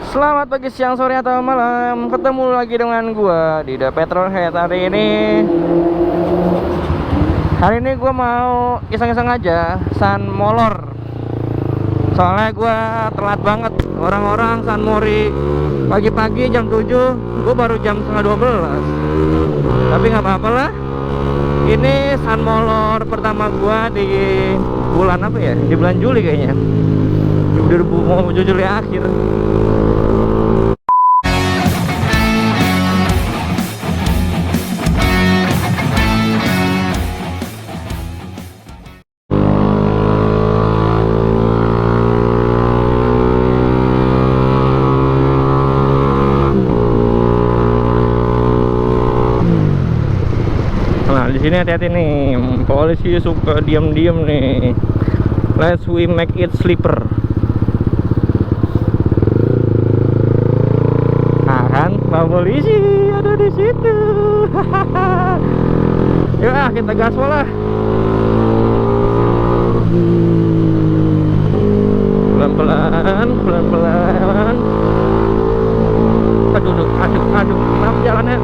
Selamat pagi, siang, sore, atau malam. Ketemu lagi dengan gua di The Petrolhead Hari ini gua mau iseng-iseng aja Sun molor. Soalnya gua telat banget. Orang-orang Sun Mori pagi-pagi jam 7, gua baru jam setengah 12. Tapi nggak apa-apa lah. Ini Sun molor pertama gua di bulan apa ya? Di bulan Juli kayaknya. Mau Juli akhir. Nah, di sini hati-hati nih, polisi suka diam-diam nih. Let's we make it sleeper. Nah kan, Pak polisi ada di situ. Yuk kita gaspol lah. Pelan-pelan, pelan-pelan. Aduh, kenapa jalannya?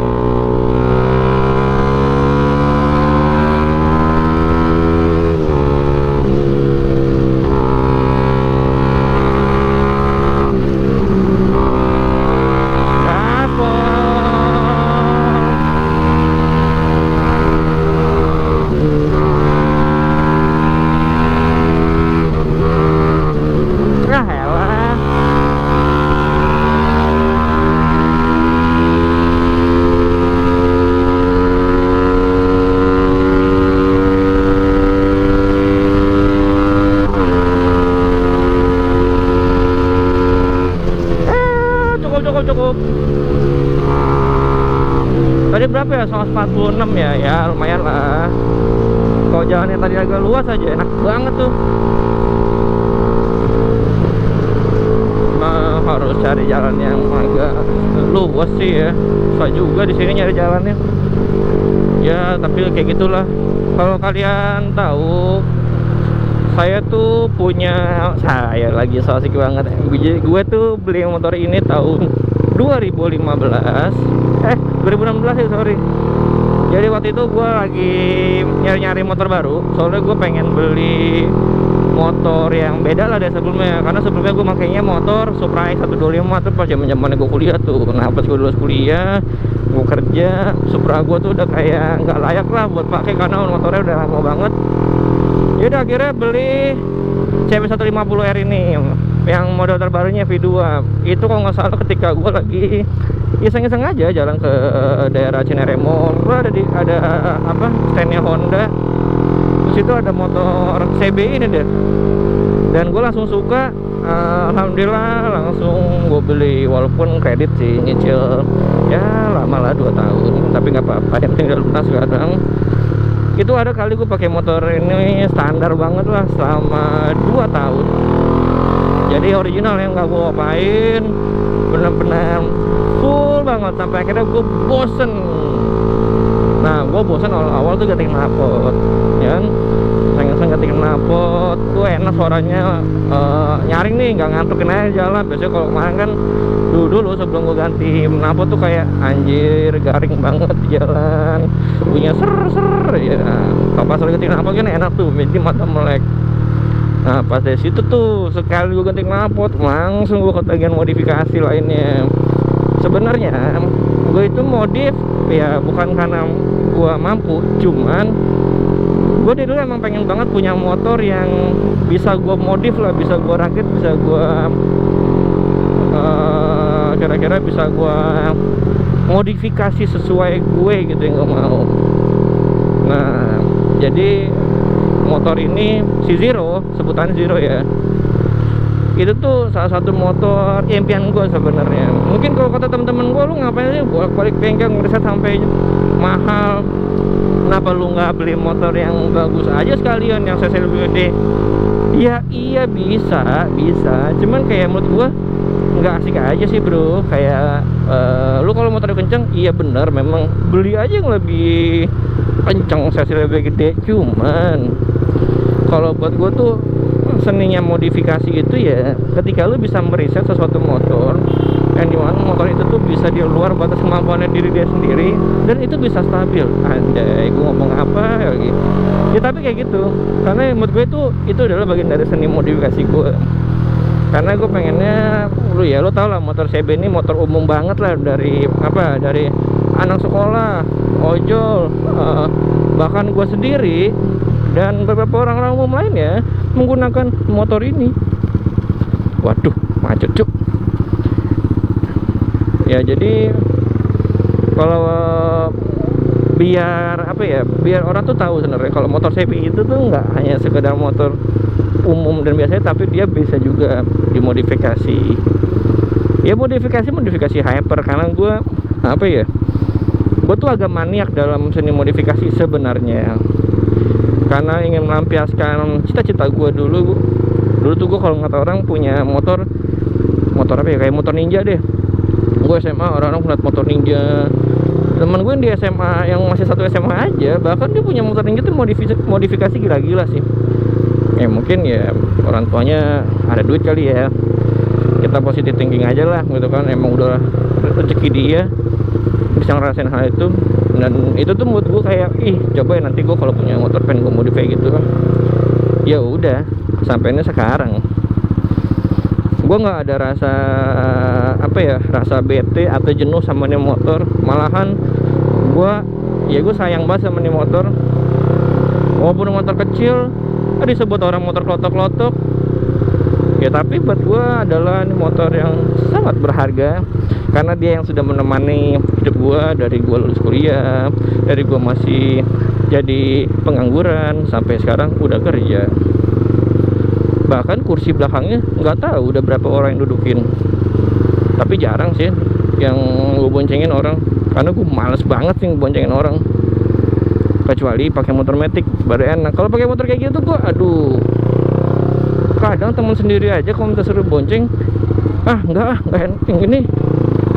Cukup. Tadi berapa ya? 146 ya? Ya lumayan lah. Kalau jalannya tadi agak luas aja, enak banget tuh. Nah, harus cari jalan yang agak luas sih ya. Susah juga di sini nyari jalannya. Ya, tapi kayak gitulah. Kalau kalian tahu, saya tuh saya lagi so asik banget. Gue tuh beli motor ini tahun 2016 ya, sorry. Jadi waktu itu gue lagi nyari-nyari motor baru. Soalnya gue pengen beli motor yang beda lah dari sebelumnya. Karena sebelumnya gue makainya motor Supra X125 tuh pas zaman-zamannya gue kuliah tuh. Nah pas gue lulus kuliah, gue kerja, Supra gue tuh udah kayak nggak layak lah buat pakai karena motornya udah lama banget. Yaudah akhirnya beli CB150R ini yang model terbarunya V2. Itu kalau nggak salah ketika gue lagi iseng-iseng aja jalan ke daerah Cinere Mall, ada apa standnya Honda. Terus itu ada motor CB ini deh, dan gue langsung suka. Alhamdulillah langsung gue beli, walaupun kredit sih, nyicil ya lama lah 2 tahun, tapi nggak apa-apa, yang tinggal lunas sekarang. Itu ada kali gue pakai motor ini standar banget lah selama 2 tahun. Jadi original yang nggak gue apain, bener-bener full banget sampai akhirnya gue bosen. Nah gue bosen awal-awal tuh ganti knalpot, ya kan? Sayang-sayang ganti knalpot, gue enak suaranya, nyaring nih, nggak ngantukin aja jalan. Biasanya kalau kemarin kan dulu sebelum gue ganti knalpot tuh kayak anjir garing banget di jalan, punya ser ya. Kalau pas lagi ganti knalpot kan enak tuh, jadi mata melek. Nah pas dari situ tuh sekali gue ganti knalpot langsung gue ke bagian modifikasi lainnya. Sebenarnya gue itu modif ya bukan karena gue mampu, cuman gue dari dulu emang pengen banget punya motor yang bisa gue modif lah, bisa gue rakit, bisa gue kira-kira bisa gue modifikasi sesuai gue gitu yang gue mau. Nah jadi motor ini si Zero, sebutannya Zero ya, itu tuh salah satu motor impian gue sebenarnya. Mungkin kalau kata teman-teman gue, lu ngapain sih balik bengkel ngeriset sampai mahal, kenapa lu nggak beli motor yang bagus aja sekalian, yang cc lebih gede? Ya iya bisa, cuman kayak menurut gue nggak asik aja sih bro. Kayak lu kalau motornya kenceng, iya bener memang beli aja yang lebih kenceng, cc lebih gede. Cuman kalau buat gue tuh seninya modifikasi itu ya ketika lu bisa meriset sesuatu motor yang dimana motor itu tuh bisa di luar batas kemampuannya diri dia sendiri, dan itu bisa stabil. Anjay, gue ngomong apa lagi ya, tapi kayak gitu. Karena menurut gue itu adalah bagian dari seni modifikasi gue. Karena gue pengennya, lo tau lah, motor CB ini motor umum banget lah, dari anak sekolah, ojol, bahkan gue sendiri dan beberapa orang umum lainnya menggunakan motor ini. Waduh, macet cuk. Ya jadi kalau biar orang tuh tahu sebenarnya kalau motor CB itu tuh nggak hanya sekedar motor umum dan biasanya, tapi dia bisa juga dimodifikasi. Ya modifikasi hyper, karena gue gue tuh agak maniak dalam seni modifikasi sebenarnya, karena ingin melampiaskan cita-cita gue dulu tuh. Gue kalau ngata orang punya motor kayak motor ninja deh. Gue SMA, orang-orang punya motor ninja. Temen gue di SMA yang masih satu SMA aja, bahkan dia punya motor ninja tuh modifikasi gila-gila sih. Ya mungkin ya orang tuanya ada duit kali ya, kita positive thinking aja lah gitu kan. Emang udah rezeki dia bisa ngerasain hal itu, dan itu tuh menurut gue kayak coba ya nanti gue kalau punya motor pengen gue modify gitu. Ya udah, sampainya sekarang gue nggak ada rasa bete atau jenuh sama nih motor. Malahan gue sayang banget sama nih motor. Walaupun motor kecil disebut orang motor klotok-klotok ya, tapi buat gue adalah ini motor yang sangat berharga, karena dia yang sudah menemani hidup gue dari gue lulus kuliah, dari gue masih jadi pengangguran sampai sekarang udah kerja. Bahkan kursi belakangnya nggak tahu udah berapa orang yang dudukin, tapi jarang sih yang gue boncengin orang, karena gue males banget sih boncengin orang. Kecuali pakai motor matic baru enak. Kalau pakai motor kayak gitu gue kadang teman sendiri aja kalau minta suruh bonceng, enggak enak yang ini,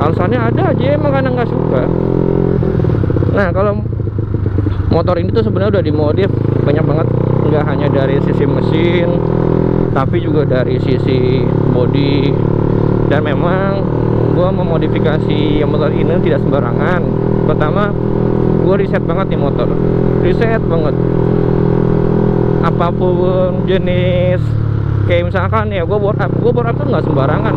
alasannya ada aja, emang kadang nggak suka. Nah kalau motor ini tuh sebenarnya udah dimodif banyak banget, nggak hanya dari sisi mesin tapi juga dari sisi body. Dan memang gue memodifikasi motor ini tidak sembarangan. Pertama, gue riset banget nih motor, riset banget apapun jenis. Kayak misalkan ya gue bore up tuh nggak sembarangan.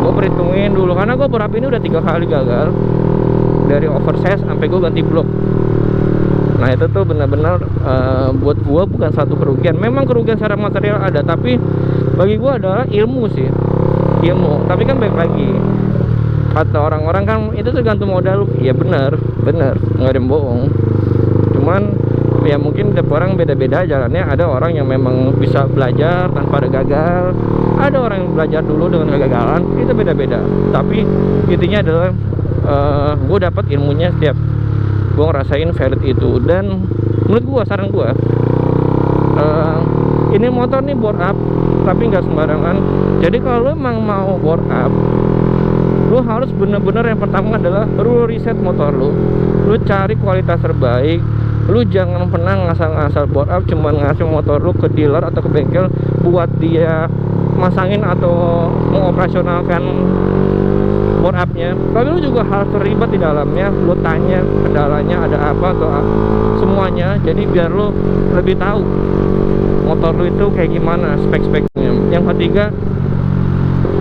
Gue perhitungin dulu, karena gue bore up ini udah 3 kali gagal, dari oversize sampai gue ganti blok. Nah itu tuh benar-benar buat gue bukan satu kerugian. Memang kerugian secara material ada, tapi bagi gue adalah ilmu sih, ilmu. Tapi kan baik lagi, kata orang-orang kan itu tergantung modal. Ya benar, nggak ada yang bohong. Cuman ya mungkin tiap orang beda-beda jalannya. Ada orang yang memang bisa belajar tanpa ada gagal, ada orang yang belajar dulu dengan kegagalan, itu beda-beda. Tapi intinya adalah gue dapat ilmunya setiap gue ngerasain valid itu. Dan menurut gue, saran gue, ini motor nih bore up tapi nggak sembarangan. Jadi kalau lo emang mau bore up, lo harus bener-bener yang pertama adalah lo riset motor lo cari kualitas terbaik. Lu jangan pernah ngasal-ngasal bore up cuman ngasih motor lu ke dealer atau ke bengkel buat dia masangin atau mengoperasionalkan bore up-nya. Tapi lu juga harus terlibat di dalamnya, lu tanya kendalanya ada apa atau semuanya. Jadi biar lu lebih tahu motor lu itu kayak gimana spek-speknya. Yang ketiga,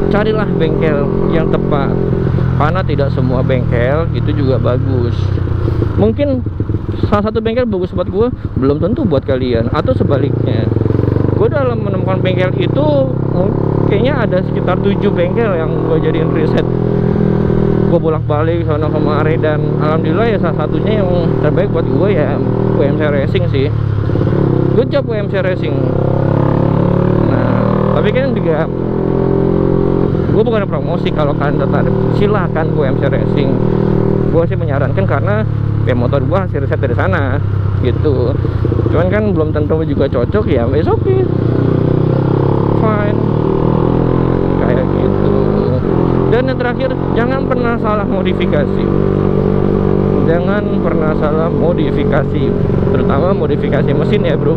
carilah bengkel yang tepat, karena tidak semua bengkel itu juga bagus. Mungkin salah satu bengkel bagus buat gue, belum tentu buat kalian, atau sebaliknya. Gue dalam menemukan bengkel itu kayaknya ada sekitar 7 bengkel yang gue jadiin riset. Gue bolak-balik sana kemari, dan alhamdulillah ya salah satunya yang terbaik buat gue ya WMC Racing sih. Good job WMC Racing. Nah tapi kan juga gue bukan promosi, kalau kalian tertarik silahkan WMC Racing. Gue sih menyarankan karena ya motor gua hasil riset dari sana gitu. Cuman kan belum tentu juga cocok, ya it's okay, fine, kayak gitu. Dan yang terakhir, jangan pernah salah modifikasi. Jangan pernah salah modifikasi, terutama modifikasi mesin ya bro.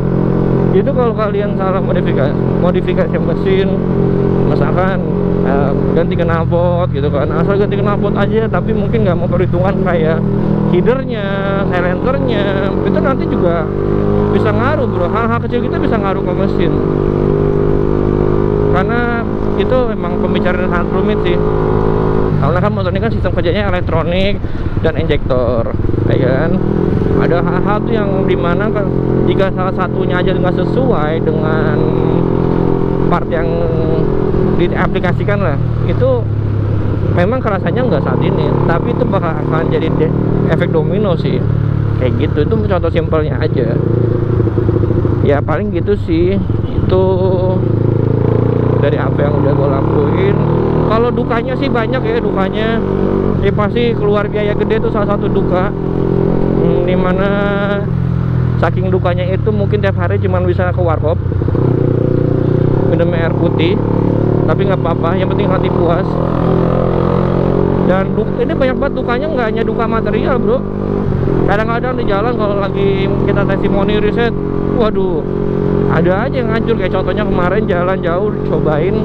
Itu kalau kalian salah modifikasi mesin, misalkan ganti knalpot gitu kan, asal ganti knalpot aja, tapi mungkin nggak mau perhitungan kayak headernya, silencernya, itu nanti juga bisa ngaruh bro. Hal-hal kecil kita bisa ngaruh ke mesin, karena itu emang pembicaraan sangat rumit sih. Karena kan motor ini kan sistem kerjanya elektronik dan injektor, ya kan. Ada hal-hal tuh yang dimana kan, jika salah satunya aja nggak sesuai dengan part yang diaplikasikan lah, itu memang kerasanya nggak saat ini, tapi itu bakal akan jadi efek domino sih, kayak gitu. Itu contoh simpelnya aja ya, paling gitu sih. Itu dari apa yang udah gue lakuin. Kalau dukanya sih banyak ya, dukanya ya pasti keluar biaya gede, itu salah satu duka. Dimana saking dukanya itu mungkin tiap hari cuma bisa ke warkop minum air putih, tapi nggak apa-apa, yang penting hati puas. Dan ini banyak banget dukanya, nggak hanya duka material bro. Kadang-kadang di jalan kalau lagi kita testimoni riset, waduh, ada aja yang hancur. Kayak contohnya kemarin jalan jauh, cobain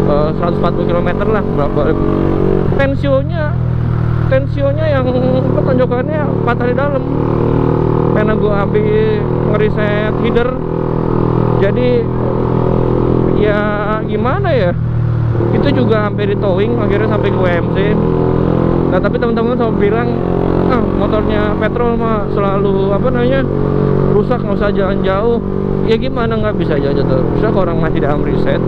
140 km lah, berapa tensionya yang tonjokannya patah di dalam, karena gue habis ngeriset header. Jadi ya gimana ya, itu juga sampai di towing, akhirnya sampai ke WMC. Nah tapi teman-teman selalu bilang, motornya petrol mah selalu rusak, nggak usah jalan jauh. Ya gimana, nggak bisa aja terus orang masih dalam riset.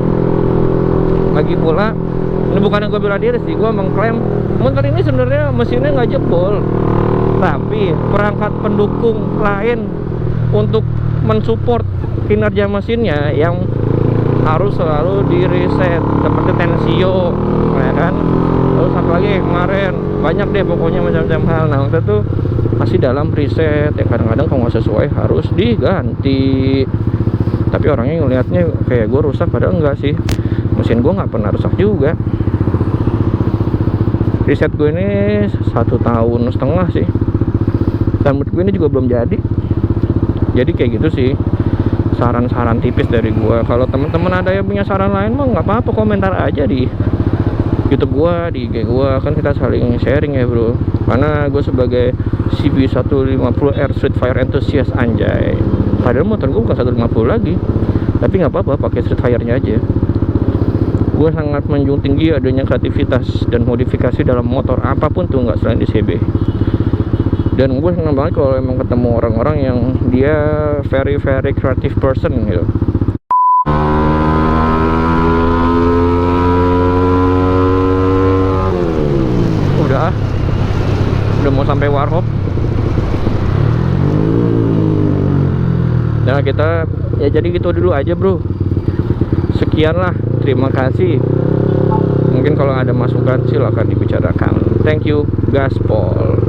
Lagi pula ini bukan yang gue bela diri sih, gue mengklaim motor ini sebenarnya mesinnya nggak jebol, tapi perangkat pendukung lain untuk mensupport kinerja mesinnya yang harus selalu di reset, seperti tensio, ya kan. Terus satu lagi kemarin banyak deh pokoknya macam-macam hal. Nah itu tuh masih dalam reset, yang kadang-kadang kalau nggak sesuai harus diganti. Tapi orangnya ngelihatnya kayak gue rusak, padahal enggak sih, mesin gue nggak pernah rusak juga. Reset gue ini 1,5 tahun sih, dan menurut gue ini juga belum jadi. Jadi kayak gitu sih saran-saran tipis dari gue. Kalau teman-teman ada yang punya saran lain mah nggak apa-apa, komentar aja di YouTube gue, di IG gue, kan kita saling sharing ya bro. Karena gue sebagai CB150R Street Fire enthusiast, anjay, padahal motor gue bukan 150 lagi, tapi nggak apa-apa pakai Street Fire-nya aja. Gue sangat menjunjung tinggi adanya kreativitas dan modifikasi dalam motor apapun tuh, nggak selain di CB. Dan gue senang banget kalau emang ketemu orang-orang yang dia very creative person gitu. Udah mau sampai warkop. Nah kita ya jadi gitu dulu aja bro. Sekian lah, terima kasih. Mungkin kalau ada masukan silahkan dibicarakan. Thank you, gaspol.